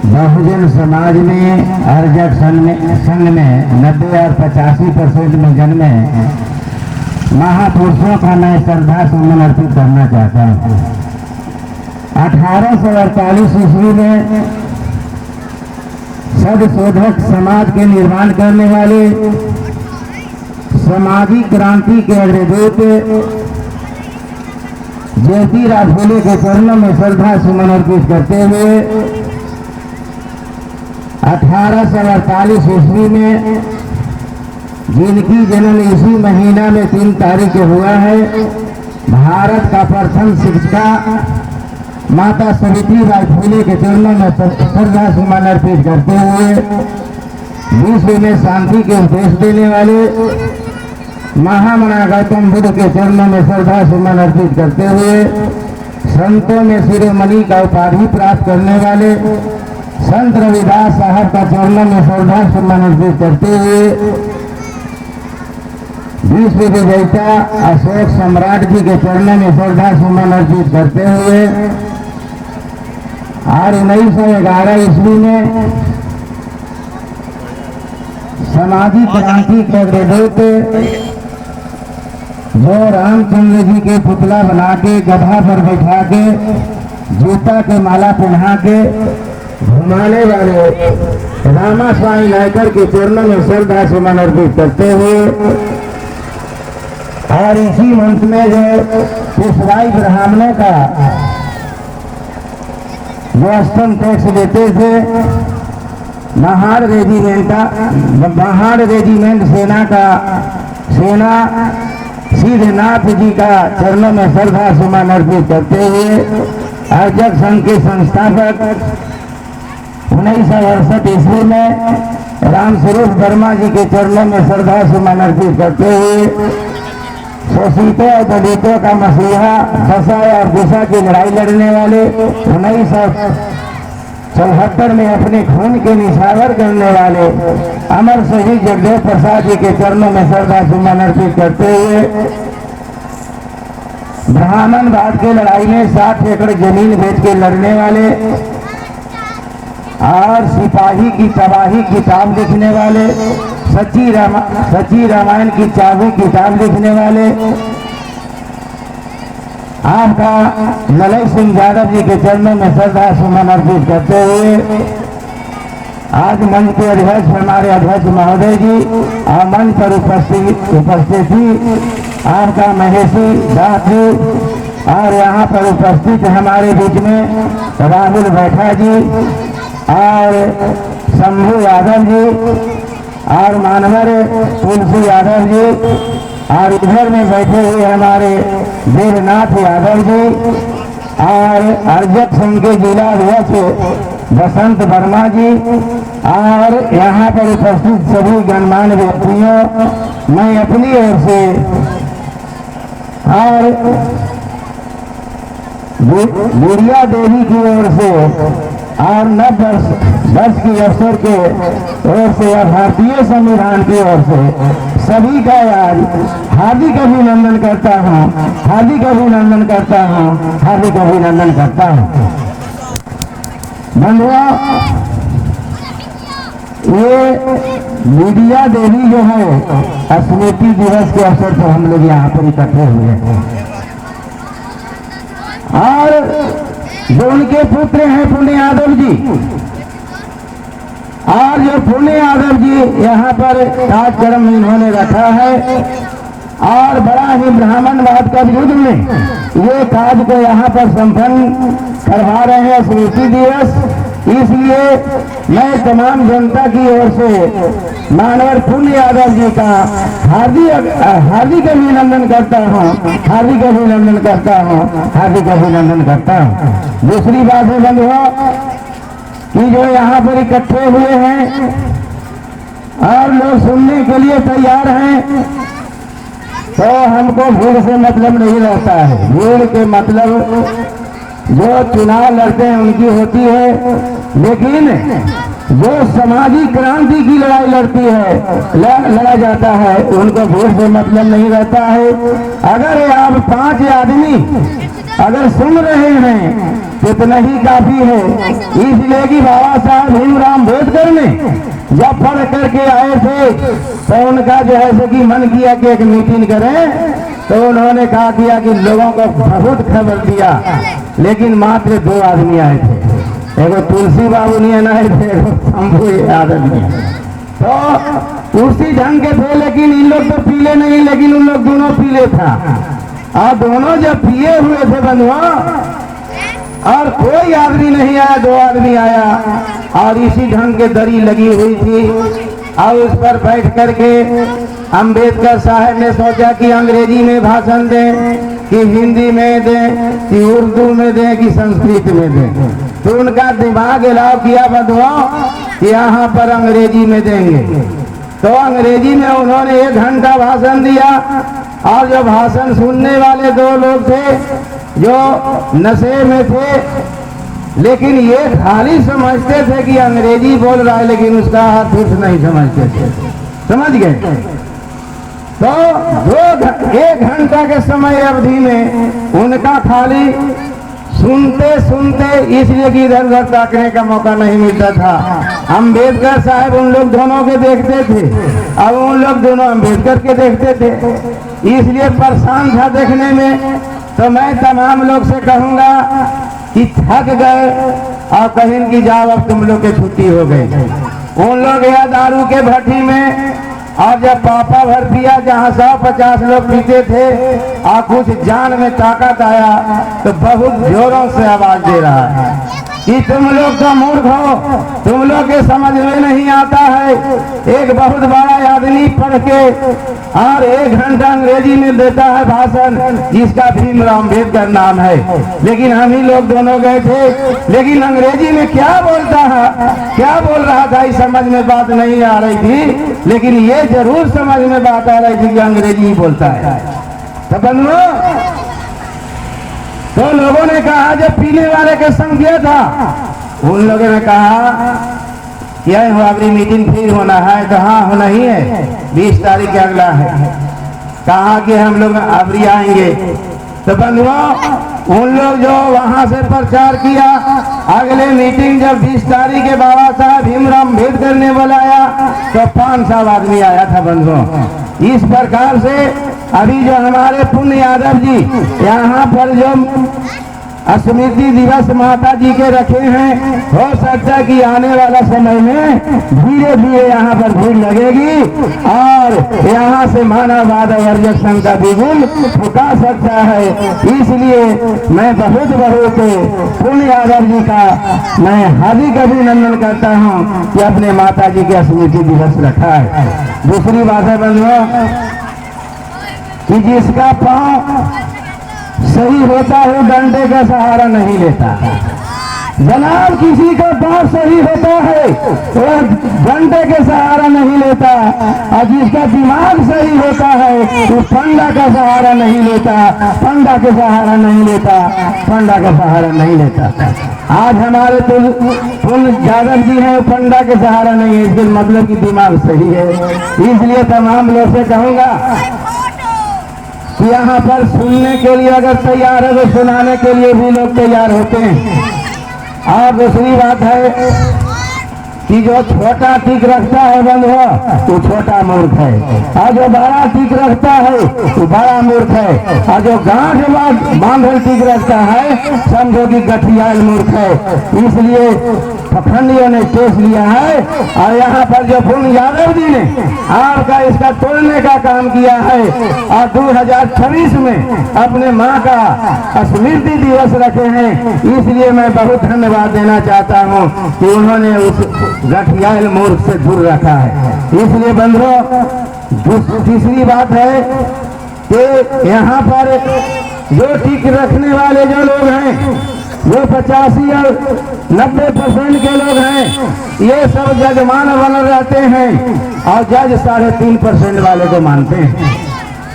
बहुजन समाज में अर्जक संघ में 90 और 85% में जन्मे महापुरुषों का मैं श्रद्धा सुमन अर्पित करना चाहता हूँ। 1848 ईस्वी में सदशोधक समाज के निर्माण करने वाले सामाजिक क्रांति के अग्रदूत ज्योतिराव फुले के चरणों में श्रद्धा सुमन अर्पित करते हुए 1848 ईस्वी में जिनकी जन्म इसी महीना में 3 तारीख को हुआ है, भारत का प्रथम शिक्षिका माता सावित्रीबाई फुले के चरणों में श्रद्धा सुमन अर्पित करते हुए विश्व में शांति के उपदेश देने वाले महामना गौतम बुद्ध के चरणों में श्रद्धा सुमन अर्पित करते हुए संतों में शिरोमणि का उपाधि प्राप्त करने वाले संत रविदास साहब का चरणों में श्रद्धा सुमन अर्पित करते हुए विश्व विजेता अशोक सम्राट जी के चरणों में श्रद्धा सुमन अर्पित करते हुए और 1911 ईस्वी में सामाजिक क्रांति के अग्रदूत जो रामचंद्र जी के पुतला बना के गधा पर बैठा के जूता के माला पहना के घुमाने वाले रामा स्वामी नायकर के चरणों में श्रद्धा सुमन अर्पित करते हुए और इसी मंच में जो पेशवाई ब्राह्मणों का जो स्तन टैक्स देते थे महाड़ रेजिमेंट सेना सिद्धनाथ जी का चरणों में श्रद्धा सुमन अर्पित करते हुए अर्जक संघ के संस्थापक 1968 ईस्वी में रामस्वरूप वर्मा जी के चरणों में श्रद्धा सुमन अर्पित करते हुए शोषितों और दलितों का मसीहा दशा और दिशा की लड़ाई लड़ने वाले 1974 में अपने खून के निछावर करने वाले अमर शहीद जगदेव प्रसाद जी के चरणों में श्रद्धा सुमन अर्पित करते हुए ब्राह्मणवाद की लड़ाई में 60 एकड़ जमीन बेच के लड़ने वाले और सिपाही की तबाही किताब लिखने वाले सच्ची रामायण की चाबी किताब लिखने वाले आपका ललय सिंह यादव जी के चरणों में श्रद्धा सुमन अर्पित करते हुए आज मंच के अध्यक्ष हमारे अध्यक्ष महोदय जी और मंच पर उपस्थित थी आपका महेशी दास जी और यहाँ पर उपस्थित हमारे बीच में राहुल बैठा जी और शंभू यादव जी और मानवर तुलसी यादव जी और इधर में बैठे हुए हमारे देवनाथ यादव जी और अर्जक संघ के जिला अध्यक्ष बसंत वर्मा जी और यहाँ पर उपस्थित सभी गणमान्य व्यक्तियों मैं अपनी ओर से और गुड़िया देवी की ओर से और 9 वर्ष की अवसर के ओर से या भारतीय संविधान की ओर से सभी का आज हार्दिक अभिनंदन करता हूँ, हार्दिक अभिनंदन करता हूँ, हार्दिक अभिनंदन करता हूँ। बंधुओं, ये मीडिया देवी जो है स्मृति दिवस के अवसर पर हम लोग यहाँ पर इकट्ठे हुए हैं और जो उनके पुत्र हैं फूले यादव जी और जो फूले यादव जी यहाँ पर कार्यक्रम इन्होंने रखा है और बड़ा ही ब्राह्मणवाद का युद्ध में ये कार्य को यहाँ पर संपन्न करवा रहे हैं स्मृति दिवस। इसलिए मैं तमाम जनता की ओर से मानवर फूले यादव जी का हार्दिक अभिनंदन करता हूँ, हार्दिक अभिनंदन करता हूँ, हार्दिक अभिनंदन करता हूँ। दूसरी बात है बंधुओं कि जो यहाँ पर इकट्ठे हुए हैं और लोग सुनने के लिए तैयार हैं तो हमको भीड़ से मतलब नहीं रहता है। भीड़ के मतलब जो चुनाव लड़ते हैं उनकी होती है, लेकिन जो सामाजिक क्रांति की लड़ाई लड़ती है लड़ा जाता है उनको भीड़ से मतलब नहीं रहता है। अगर आप 5 आदमी अगर सुन रहे हैं तो इतना ही काफी है। इसलिए कि बाबा साहब भीमराव अम्बेडकर ने जब पढ़ करके आए थे तो उनका जो है कि मन किया कि एक मीटिंग करें, तो उन्होंने कहा किया कि लोगों को बहुत खबर दिया, लेकिन मात्र 2 आदमी आए थे, एगो तुलसी बाबू नहीं आए थे, एगो शंभू यादव नहीं। तो उसी ढंग के थे, लेकिन इन लोग तो पीले नहीं, लेकिन उन लोग दोनों पीले था। और दोनों जब पिए हुए थे बंधुआ, और कोई आदमी नहीं आया, 2 आदमी आया, और इसी ढंग के दरी लगी हुई थी, और उस पर बैठ करके अंबेडकर साहब ने सोचा कि अंग्रेजी में भाषण दें कि हिंदी में दें कि उर्दू में दें कि संस्कृत में दें। तो उनका दिमाग अलाव किया बंधुओं कि यहाँ पर अंग्रेजी में देंगे। तो अंग्रेजी में उन्होंने 1 घंटा भाषण दिया, और जो भाषण सुनने वाले 2 लोग थे जो नशे में थे, लेकिन ये खाली समझते थे कि अंग्रेजी बोल रहा है, लेकिन उसका अर्थ कुछ नहीं समझते थे। समझ गए? तो 1 घंटा के समय अवधि में उनका खाली सुनते सुनते, इसलिए कि इधर उधर ताकने का मौका नहीं मिलता था। अंबेडकर साहब उन लोग दोनों के देखते थे, अब उन लोग दोनों अंबेडकर के देखते थे, इसलिए परेशान था देखने में। तो मैं तमाम लोग से कहूंगा कि थक गए और कहीं की जाओ अब तुम लोग की छुट्टी हो गई। उन लोग या दारू के भट्टी में, और जब पापा भर दिया जहाँ 150 लोग पीते थे और कुछ जान में ताकत आया तो बहुत जोरों से आवाज दे रहा है कि तुम लोग तो मूर्ख हो, तुम लोग के समझ में नहीं आता है। एक बहुत बड़ा आदमी पढ़ के और 1 घंटा अंग्रेजी में देता है भाषण, जिसका भीमराव अम्बेडकर नाम है, लेकिन हम ही लोग दोनों गए थे, लेकिन अंग्रेजी में क्या बोलता है, क्या बोल रहा था, इस समझ में बात नहीं आ रही थी, लेकिन ये जरूर समझ में बात आ रही थी कि अंग्रेजी ही बोलता है। तो बंधुओं, तो लोगों ने कहा जब पीने वाले के संग किया था, उन लोगों ने कहा क्या अगली मीटिंग फिर होना है? तो हाँ होना ही है, 20 तारीख के अगला है। कहा कि हम लोग अबरी आएंगे। तो बंधुओं, उन लोग जो वहां से प्रचार किया, अगले मीटिंग जब 20 तारीख के बाबा साहब भीमराव अम्बेडकर ने बुलाया तो 500 आदमी आया था बंधुओं। इस प्रकार से अभी जो हमारे पुण्य यादव जी यहाँ पर जो स्मृति दिवस माता जी के रखे हैं, हो सकता है कि आने वाला समय में धीरे धीरे यहाँ पर भीड़ लगेगी और यहाँ से मानववाद और अर्जक संघ का बिगुल फुका सकता है। इसलिए मैं बहुत पुण्य यादव जी का मैं हार्दिक अभिनंदन करता हूँ कि अपने माता जी के स्मृति दिवस रखा है। दूसरी बात है बंधुओं कि जिसका पांव सही होता है डंडे का सहारा नहीं लेता। जनाब, किसी का पांव सही होता है वो डंडे के सहारा नहीं लेता, और जिसका दिमाग सही होता है वो फंडा का सहारा नहीं लेता, फंडा के सहारा नहीं लेता, फंडा का सहारा नहीं लेता। आज हमारे पुण्य यादव जी हैं, फंडा के सहारा नहीं है, इसके मतलब कि दिमाग सही है। इसलिए तमाम लोग से कहूंगा कि यहाँ पर सुनने के लिए अगर तैयार है तो सुनाने के लिए भी लोग तैयार होते हैं। और दूसरी बात है कि जो छोटा टिक रखता है बंधुआ तो छोटा मूर्ख है, और जो बड़ा टिक रखता है तो बड़ा मूर्ख है, और जो गांठ बांधल टिक रखता है समझो कि गठियाल मूर्ख है। इसलिए पखंडियों ने केस लिया है, और यहाँ पर जो पुण्य यादव जी ने आपका इसका तोड़ने का काम किया है, और 2026 में अपने माँ का स्मृति दिवस रखे हैं। इसलिए मैं बहुत धन्यवाद देना चाहता हूँ कि उन्होंने उस गठियाल मूर्ख से दूर रखा है। इसलिए बंधुओं, तीसरी बात है कि यहाँ पर जो टिक रखने वाले जो लोग हैं वो 85 और 90% के लोग हैं, ये सब जजमान बन रहते हैं, और जज 3.5% वाले को मानते हैं,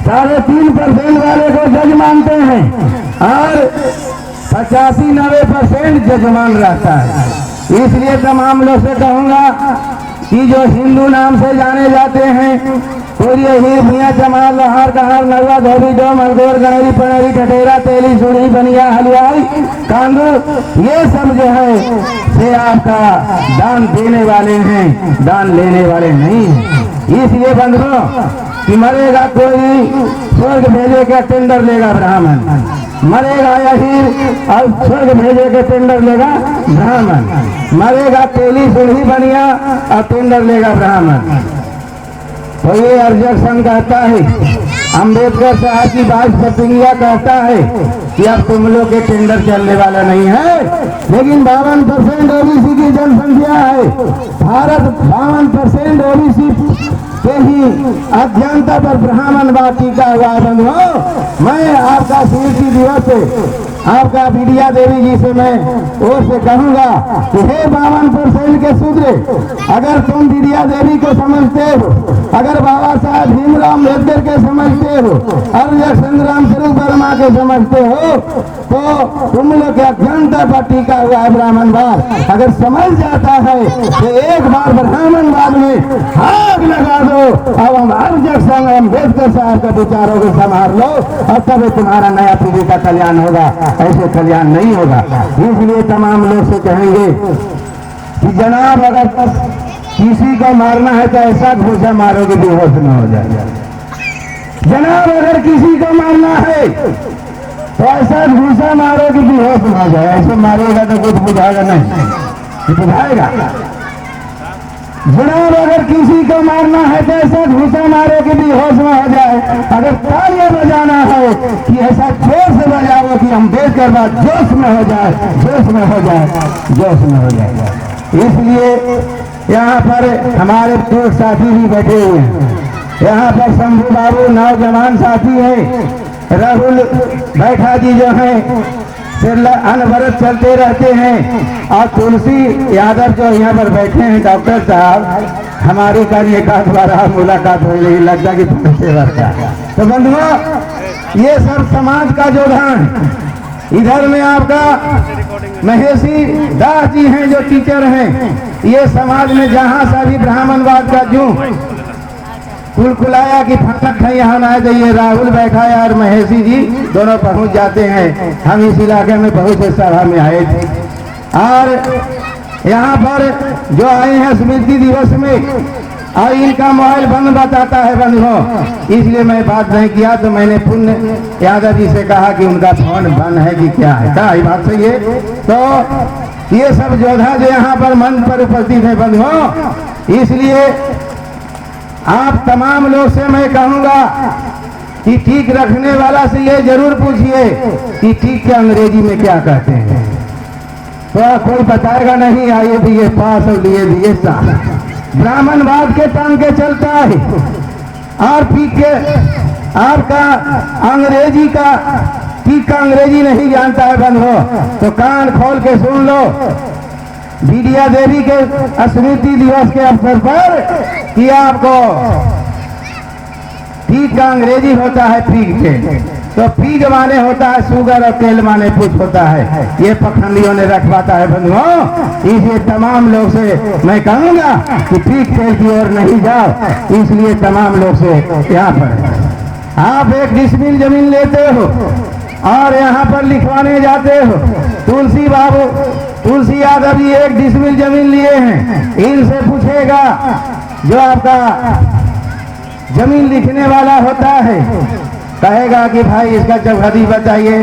3.5% वाले को जज मानते हैं, और 85-90% जजमान रहता है। इसलिए तमाम लोग से कहूंगा कि जो हिंदू नाम से जाने जाते हैं सूर्य ही मियाँ जमाल लोहार कहार नरवा धोबी डोम अलगोर गणेरी पनेरी टटेरा तेली सुड़ी बनिया हलवाई कांदू, ये सब जो है से आपका दान देने वाले हैं, दान लेने वाले नहीं। इसलिए बंधुओं कि मरेगा कोई स्वर्ग भेजे का टेंडर लेगा ब्राह्मण, मरेगा यही और स्वर्ग भेजे के टेंडर लेगा ब्राह्मण, मरेगा तेली सुलही बनिया और टेंडर लेगा ब्राह्मण। तो ये अर्जक संघ कहता है, अम्बेडकर साहब की बात प्रतिज्ञा कहता है कि अब तुम लोग के टेंडर चलने वाला नहीं है। लेकिन 52% ओबीसी की जनसंख्या है, भारत 52% ओबीसी के ही अज्ञानता पर ब्राह्मणवाद टीका हुआ है। बंधुओं, मैं आपका स्मृति दिवस से आपका विद्या देवी जी से मैं ओर से कहूंगा कि हे 52% के शूद्र, अगर तुम विद्या देवी को समझते हो, अगर बाबा साहब भीमराव अम्बेडकर के समझते हो, अर्जक संग्राम स्वरूप वर्मा के समझते हो, तो तुम लोग के अज्ञानता पर टीका हुआ है ब्राह्मणवाद। अगर समझ जाता है तो एक बार ब्राह्मणवाद में आग लगा दो। अब हम अर्जक संघ अम्बेडकर साहब के विचारों को संभाल लो और तब तुम्हारा नया पीढ़ी का कल्याण होगा, ऐसे कल्याण नहीं होगा। इसलिए तमाम लोग से कहेंगे कि जनाब अगर किसी को मारना है तो ऐसा घूसा मारो कि बेहोश न हो जाए। जनाब अगर किसी को मारना है तो ऐसा घूसा मारो कि बेहोश न हो जाए। ऐसे मारेगा तो कुछ बुझाएगा नहीं, बुझाएगा। जनाब अगर किसी को मारना है तो ऐसा घूसा मारो कि बेहोश न हो जाए। अगर तालियां बजाना है कि ऐसा जोर से बजाओ कि हम देखकर बाद जोश में हो जाए, जोश में हो जाए, जोश में हो जाएगा। इसलिए यहाँ पर हमारे दो साथी भी बैठे हुए हैं। यहाँ पर शंभू बाबू नौजवान साथी हैं, राहुल बैठा जी जो है अनवरत चलते रहते हैं, और तुलसी यादव जो यहाँ पर बैठे हैं डॉक्टर साहब, हमारी कल एक आध बार मुलाकात हो रही, लगता कि तो बंधुओं ये सब समाज का जोधान। इधर में आपका महेशी दास जी हैं जो टीचर हैं, ये समाज में जहाँ सा भी ब्राह्मणवाद का जूं कुलकुलाया कि फटक है यहाँ ना जाइए, राहुल बैठा है और महेशी जी दोनों पहुंच जाते हैं। हम इस इलाके में बहुत से सभा में आए थे और यहाँ पर जो आए हैं स्मृति दिवस में, और इनका मोबाइल बंद बताता है बंधुओं, इसलिए मैं बात नहीं किया। तो मैंने पुण्य यादव जी से कहा कि उनका फोन बंद है कि क्या है, क्या ये बात सही है। तो ये सब योद्धा जो यहाँ पर मंच पर उपस्थित है बंधुओं, इसलिए आप तमाम लोग से मैं कहूंगा कि ठीक रखने वाला से ये जरूर पूछिए कि ठीक के अंग्रेजी में क्या कहते हैं। तो कोई बताएगा नहीं, आइए दिए पास और लिए दिए साथ। ब्राह्मणवाद के टांग के चलता है और ठीक के आपका अंग्रेजी का ठीक का अंग्रेजी नहीं जानता है बंधुओं, तो कान खोल के सुन लो। विद्या देवी के स्मृति दिवस के अवसर पर कि आपको ठीक का अंग्रेजी होता है फीग के, तो फीग माने होता है शुगर और तेल माने कुछ होता है, ये पखंडियों ने रखवाता है बंधुओं। इसलिए तमाम लोग से मैं कहूंगा कि फीग तेल की ओर नहीं जाओ। इसलिए तमाम लोग से यहाँ पर आप एक डिसमिल जमीन लेते हो और यहाँ पर लिखवाने जाते हो। तुलसी बाबू तुलसी यादव जी एक डिसमिल जमीन लिए हैं, इनसे पूछेगा जो आपका जमीन लिखने वाला होता है, कहेगा कि भाई इसका चौहदी बताइए,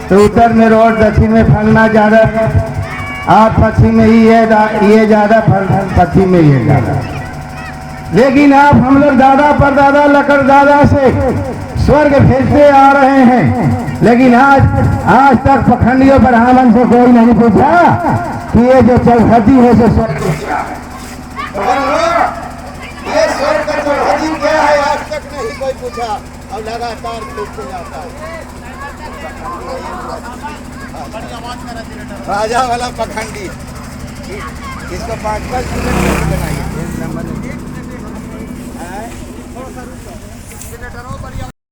तो उत्तर में रोड, दक्षिण में फलना ज्यादा और पश्चिम में ये ज्यादा, पश्चिम में ये ज्यादा। लेकिन आप हम लोग दादा पर दादा लकड़ दादा से स्वर्ग भेजते आ रहे हैं, लेकिन आज तक पखंडियों ब्राह्मण से कोई नहीं पूछा कि ये जो चौहदी है सो स्वर्ग क्या है। ये स्वर्ग का चौहदी क्या है, आज तक नहीं कोई पूछा और लगातार पूछते जाता है। राजा वाला पखंडी, इसको 5-5 मिनट बनाइए।